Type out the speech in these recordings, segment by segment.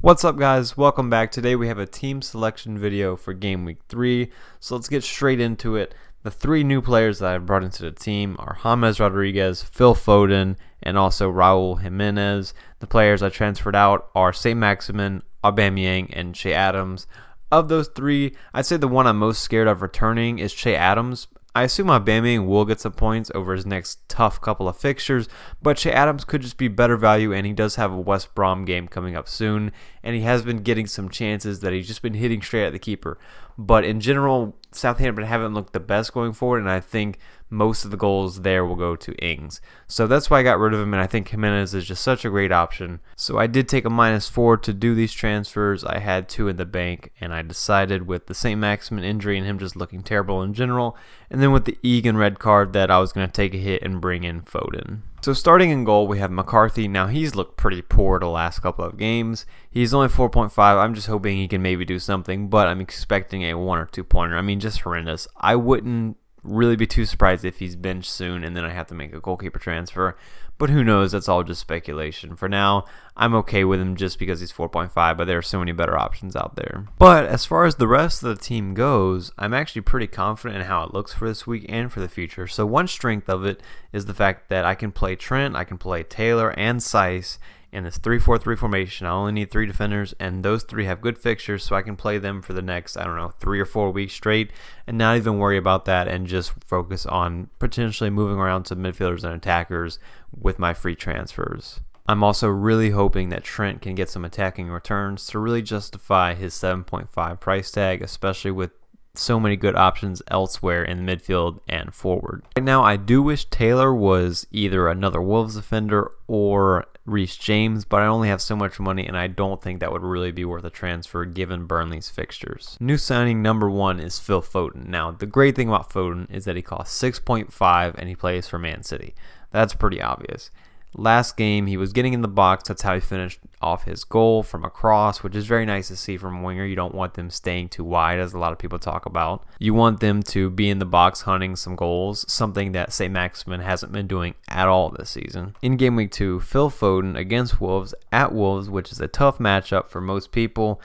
What's up, guys? Welcome back. Today we have a team selection video for game week 3, so let's get straight into it. The 3 new players that I've brought into the team are James Rodriguez, Phil Foden, and also Raul Jimenez. The players I transferred out are St. Maximin, Aubameyang, and Che Adams. Of those 3, I'd say the one I'm most scared of returning is Che Adams. I assume Aubameyang will get some points over his next tough couple of fixtures, but Che Adams could just be better value, and he does have a West Brom game coming up soon, and he has been getting some chances that he's just been hitting straight at the keeper. But in general, Southampton haven't looked the best going forward, and I think most of the goals there will go to Ings. So that's why I got rid of him, and I think Jimenez is just such a great option. So I did take a -4 to do these transfers. I had 2 in the bank, and I decided with the St. Maximin injury and him just looking terrible in general, and then with the Egan red card, that I was going to take a hit and bring in Foden. So starting in goal, we have McCarthy. Now, he's looked pretty poor the last couple of games. He's only 4.5. I'm just hoping he can maybe do something, but I'm expecting a 1 or 2 pointer. I mean, just horrendous. I wouldn't really be too surprised if he's benched soon and then I have to make a goalkeeper transfer, but who knows? That's all just speculation. For now, I'm okay with him just because he's 4.5, but there are so many better options out there. But as far as the rest of the team goes, I'm actually pretty confident in how it looks for this week and for the future. So one strength of it is the fact that I can play Trent, I can play Taylor and Seiss in this 3-4-3 formation. I only need 3 defenders, and those 3 have good fixtures, so I can play them for the next, 3 or 4 weeks straight and not even worry about that and just focus on potentially moving around to midfielders and attackers with my free transfers. I'm also really hoping that Trent can get some attacking returns to really justify his 7.5 price tag, especially with so many good options elsewhere in the midfield and forward. Right now, I do wish Taylor was either another Wolves defender or Reece James, but I only have so much money, and I don't think that would really be worth a transfer given Burnley's fixtures. New signing number 1 is Phil Foden. Now, the great thing about Foden is that he costs 6.5 and he plays for Man City. That's pretty obvious. Last game, he was getting in the box. That's how he finished off his goal from a cross, which is very nice to see from a winger. You don't want them staying too wide, as a lot of people talk about. You want them to be in the box hunting some goals, something that St. Maximin hasn't been doing at all this season. In game week 2, Phil Foden against Wolves at Wolves, which is a tough matchup for most people.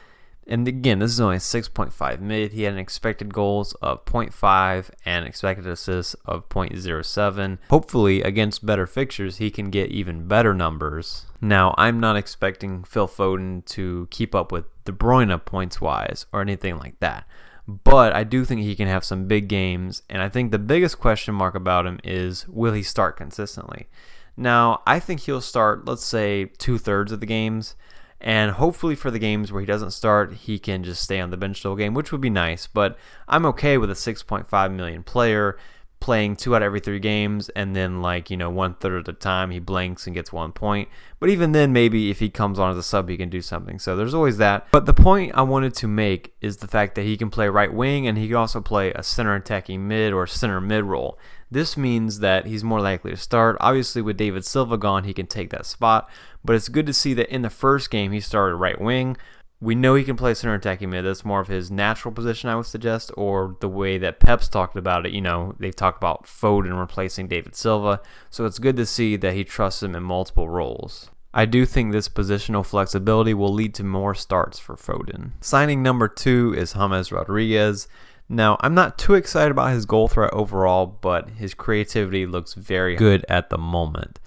And again, this is only a 6.5 mid. He had an expected goals of 0.5 and expected assists of 0.07. Hopefully, against better fixtures, he can get even better numbers. Now, I'm not expecting Phil Foden to keep up with De Bruyne points-wise or anything like that. But I do think he can have some big games, and I think the biggest question mark about him is, will he start consistently? Now, I think he'll start, let's say, 2/3 of the games. And hopefully for the games where he doesn't start, he can just stay on the bench the whole game, which would be nice. But I'm okay with a 6.5 million player playing 2 out of every 3 games, and then 1/3 of the time he blanks and gets 1 point. But even then, maybe if he comes on as a sub, he can do something. So there's always that. But the point I wanted to make is the fact that he can play right wing, and he can also play a center attacking mid or center mid role. This means that he's more likely to start. Obviously, with David Silva gone, he can take that spot. But it's good to see that in the first game, he started right wing. We know he can play center attacking mid. That's more of his natural position, I would suggest, or the way that Pep's talked about it. They've talked about Foden replacing David Silva. So it's good to see that he trusts him in multiple roles. I do think this positional flexibility will lead to more starts for Foden. Signing number 2 is James Rodriguez. Now, I'm not too excited about his goal threat overall, but his creativity looks very good at the moment.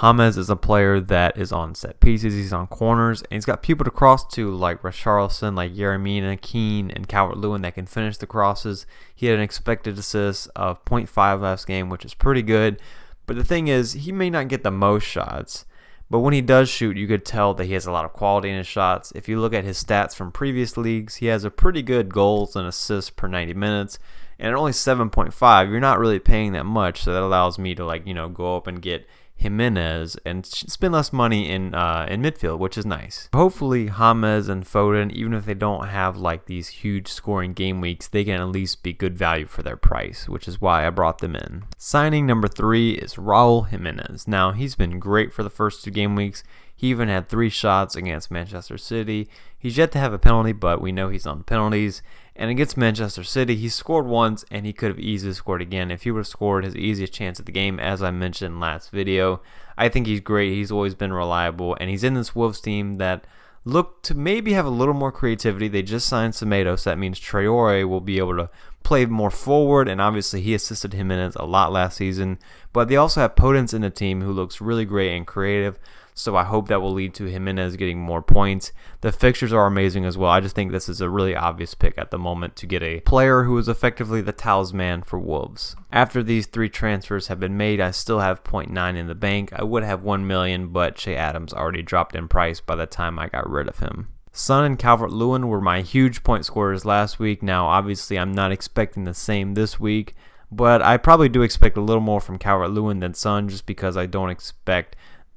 James is a player that is on set pieces, he's on corners, and he's got people to cross to like Richarlison, like Yeremina, Keane, and Calvert-Lewin that can finish the crosses. He had an expected assist of 0.5 last game, which is pretty good. But the thing is, he may not get the most shots. But when he does shoot, you could tell that he has a lot of quality in his shots. If you look at his stats from previous leagues, he has a pretty good goals and assists per 90 minutes. And at only 7.5, you're not really paying that much. So that allows me to go up and get Jimenez and spend less money in midfield, which is nice. Hopefully, James and Foden, even if they don't have these huge scoring game weeks, they can at least be good value for their price, which is why I brought them in. Signing number 3 is Raul Jimenez. Now, he's been great for the first 2 game weeks. He even had 3 shots against Manchester City. He's yet to have a penalty, but we know he's on the penalties. And against Manchester City, he scored once, and he could have easily scored again. If he would have scored his easiest chance at the game, as I mentioned last video, I think he's great. He's always been reliable, and he's in this Wolves team that look to maybe have a little more creativity. They just signed Semedo, so that means Traore will be able to play more forward, and obviously he assisted Jimenez a lot last season. But they also have Podence in the team who looks really great and creative, so I hope that will lead to Jimenez getting more points. The fixtures are amazing as well. I just think this is a really obvious pick at the moment to get a player who is effectively the talisman for Wolves. After these 3 transfers have been made, I still have 0.9 in the bank. I would have 1 million, but Che Adams already dropped in price by the time I got rid of him. Son and Calvert-Lewin were my huge point scorers last week. Now, obviously, I'm not expecting the same this week, but I probably do expect a little more from Calvert-Lewin than Son, just because I don't expect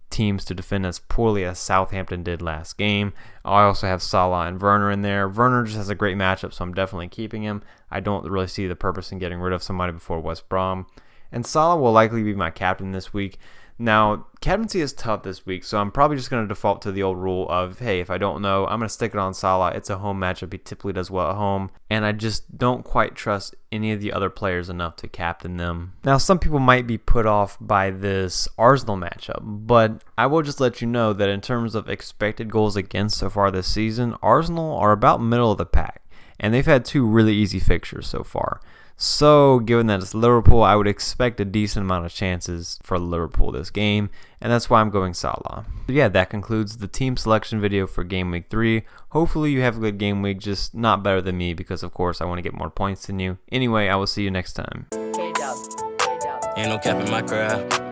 teams to defend as poorly as Southampton did last game. I also have Salah and Werner in there. Werner just has a great matchup, so I'm definitely keeping him. I don't really see the purpose in getting rid of somebody before West Brom. And Salah will likely be my captain this week. Now, captaincy is tough this week, so I'm probably just going to default to the old rule of, hey, if I don't know, I'm going to stick it on Salah. It's a home matchup. He typically does well at home, and I just don't quite trust any of the other players enough to captain them. Now, some people might be put off by this Arsenal matchup, but I will just let you know that in terms of expected goals against so far this season, Arsenal are about middle of the pack, and they've had 2 really easy fixtures so far. So, given that it's Liverpool, I would expect a decent amount of chances for Liverpool this game, and that's why I'm going Salah. But yeah, that concludes the team selection video for Game Week 3. Hopefully you have a good game week, just not better than me, because of course I want to get more points than you. Anyway, I will see you next time. Ain't no cap in my crowd.